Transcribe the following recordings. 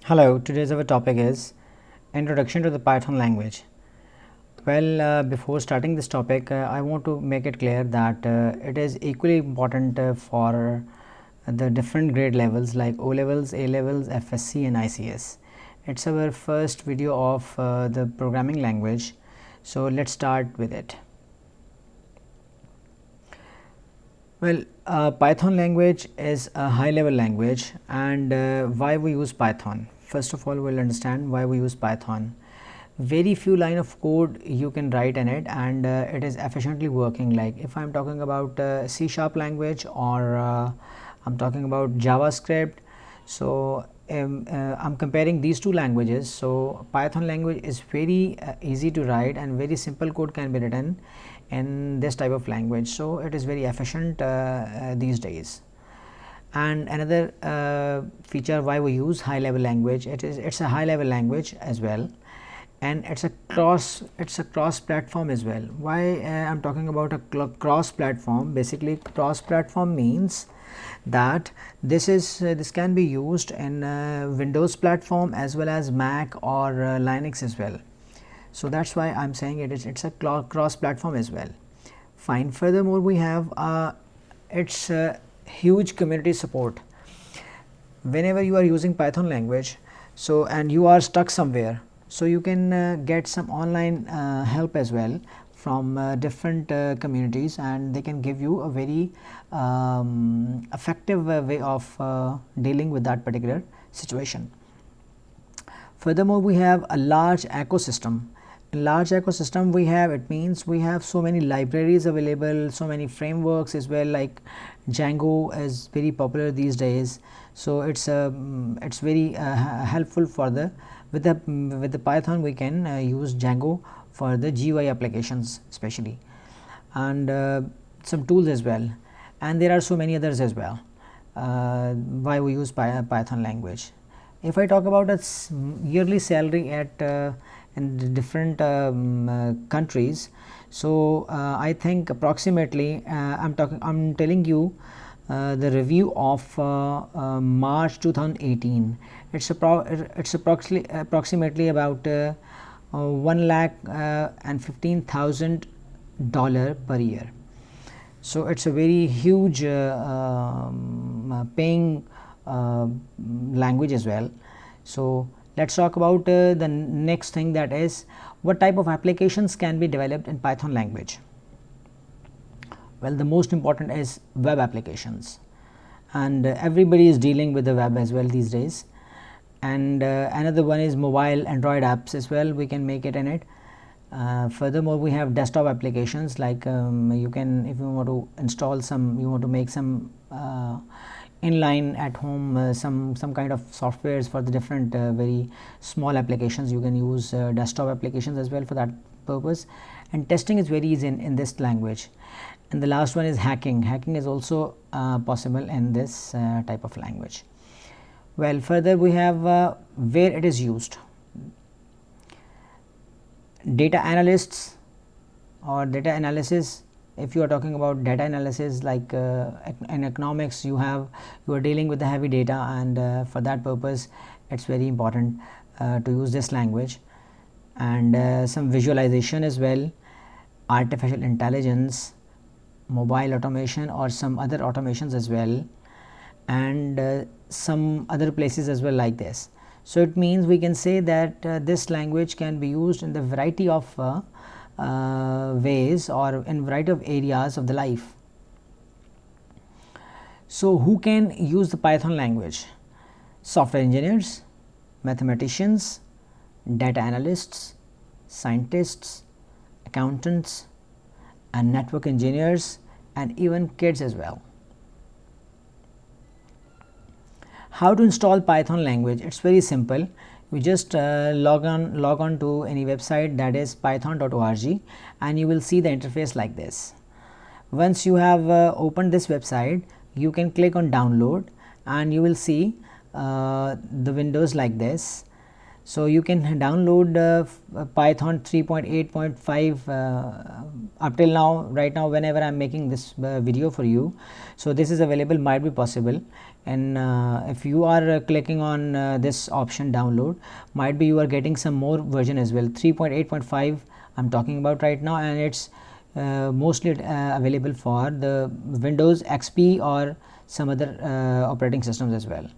Hello, today's our topic is Introduction to the Python language. Before starting this topic, I want to make it clear that it is equally important for the different grade levels like O levels, A levels, FSC, and ICS. It's our first video of the programming language, so let's start with it. Python language is a high level language, and why we use Python. First of all, we'll understand why we use Python. Very few line of code you can write in it, and it is efficiently working. Like if I'm talking about C# language, or I'm talking about JavaScript, so I'm comparing these two languages. So Python language is very easy to write, and very simple code can be written in this type of language, so it is very efficient these days. And another feature why we use high level language, it's a high level language as well, and it's a cross platform as well. Why I'm talking about a cross platform? Basically, cross platform means that this can be used in Windows platform as well as Mac or Linux as well. So that's why I'm saying it's a cross platform as well. Fine. Furthermore, we have its huge community support. Whenever you are using Python language, so and you are stuck somewhere, so you can get some online help as well from different communities, and they can give you a very effective way of dealing with that particular situation. Furthermore, we have a large ecosystem. In large ecosystem we have, it means we have so many libraries available, so many frameworks as well, like Django is very popular these days. So it's very helpful for the with the Python we can use Django for the GUI applications especially, and some tools as well, and there are so many others as well why we use Python language. If I talk about a yearly salary at in the different countries, so I think approximately I'm telling you the review of March 2018. It's approximately about 1,15,000 dollar per year. So it's a very huge paying language as well. So let's talk about the next thing, that is what type of applications can be developed in Python language. Well, the most important is web applications, and everybody is dealing with the web as well these days. And another one is mobile Android apps as well, we can make it in it. Furthermore, we have desktop applications, like you can, if you want to install some, you want to make some inline at home, some kind of softwares for the different very small applications, you can use desktop applications as well for that purpose. And testing is very easy in this language. And the last one is hacking. Hacking is also possible in this type of language. Well, further we have where it is used. Data analysts or data analysis. If you are talking about data analysis, like in economics, you are dealing with the heavy data, and for that purpose it's very important to use this language. And some visualization as well, artificial intelligence, mobile automation, or some other automations as well, and some other places as well like this. So it means we can say that this language can be used in the variety of ways, or in variety of areas of the life. So who can use the Python language? Software engineers, mathematicians, data analysts, scientists, accountants, and network engineers, and even kids as well. How to install Python language? It's very simple. You just log on to any website, that is python.org, and you will see the interface like this. Once you have opened this website, you can click on download, and you will see the windows like this. So you can download Python 3.8.5 up till now, right now, whenever I'm making this video for you. So this is available, might be possible, and if you are clicking on this option download, might be you are getting some more version as well. 3.8.5 I'm talking about right now, and it's mostly available for the Windows XP or some other operating systems as well.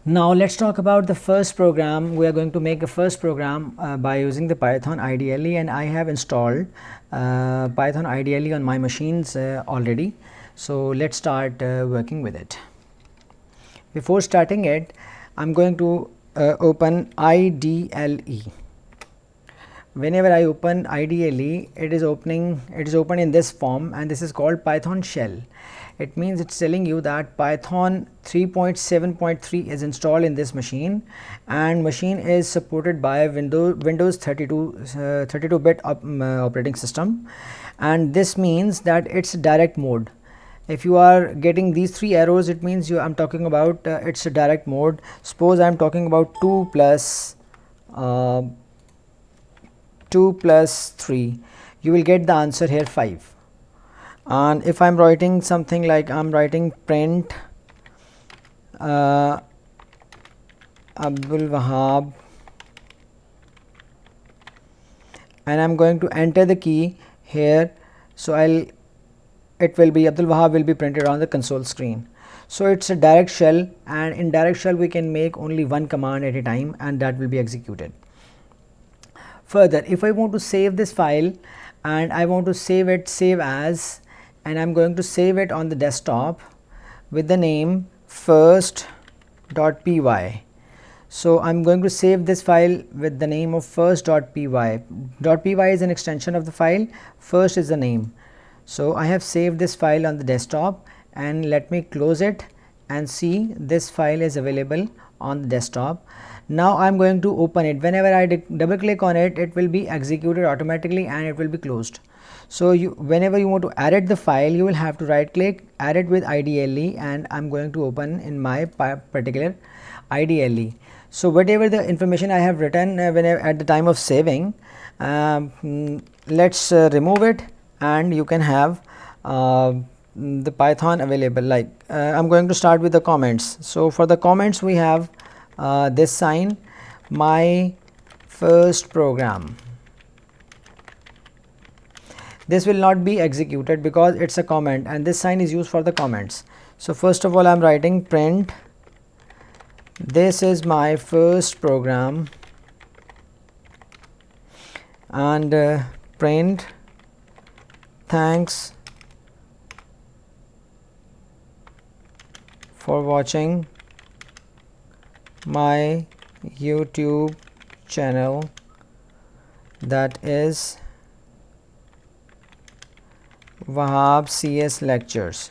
Now let's talk about the first program. We are going to make a first program by using the Python IDLE, and I have installed Python IDLE on my machines already. So let's start working with it. Before starting it, I'm going to open IDLE. Whenever I open IDLE, it is open in this form, and this is called Python shell. It means it's telling you that Python 3.7.3 is installed in this machine, and machine is supported by Windows 32-bit operating system, and this means that it's direct mode. If you are getting these three arrows, it means I'm talking about it's a direct mode. Suppose I'm talking about 2 plus 3, you will get the answer here 5. And if I'm writing something like I'm writing print Abdul Wahab, and I'm going to enter the key here, so Abdul Wahab will be printed on the console screen. So it's a direct shell, and in direct shell we can make only one command at a time, and that will be executed. Further, if I want to save this file and I want to save as, and I'm going to save it on the desktop with the name first.py. So I'm going to save this file with the name of first.py. .py is an extension of the file, first is the name. So I have saved this file on the desktop, and let me close it and see this file is available on the desktop. Now I'm going to open it. Whenever I double click on it, it will be executed automatically and it will be closed. So whenever you want to edit the file, you will have to right click, edit with IDLE, and I'm going to open in my particular IDLE. So whatever the information I have written at the time of saving, let's remove it, and you can have the Python available. Like I'm going to start with the comments. So for the comments we have this sign, my first program. This will not be executed because it's a comment, and this sign is used for the comments. So first of all, I'm writing print, this is my first program, and print, thanks for watching my YouTube channel, that is Wahab CS Lectures.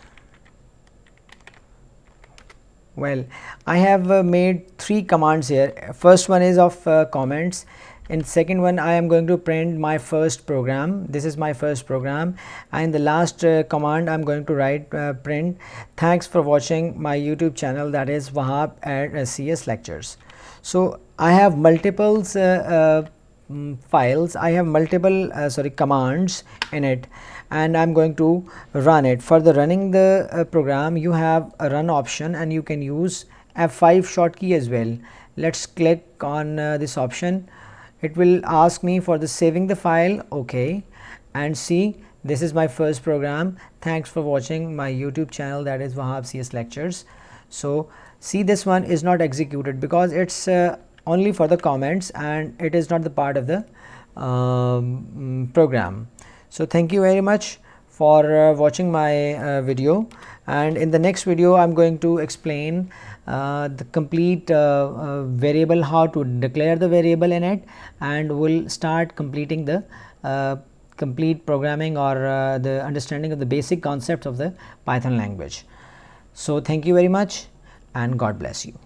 Well, I have made 3 commands here. First one is of comments. In second one, I am going to print my first program. This is my first program, and the last command I'm going to write print, thanks for watching my YouTube channel, that is Wahab at CS Lectures. So I have multiple files, I have multiple commands in it, and I'm going to run it. For the running the program, you have a run option, and you can use F5 shortcut as well. Let's click on this option. It will ask me for the saving the file, okay, and see, this is my first program. Thanks for watching my YouTube channel, that is Wahab CS Lectures. So see, this one is not executed because it's only for the comments, and it is not the part of the program. So thank you very much for watching my video, and in the next video I'm going to explain the complete variable, how to declare the variable in it, and we'll start completing the complete programming or the understanding of the basic concepts of the Python language. So thank you very much, and God bless you.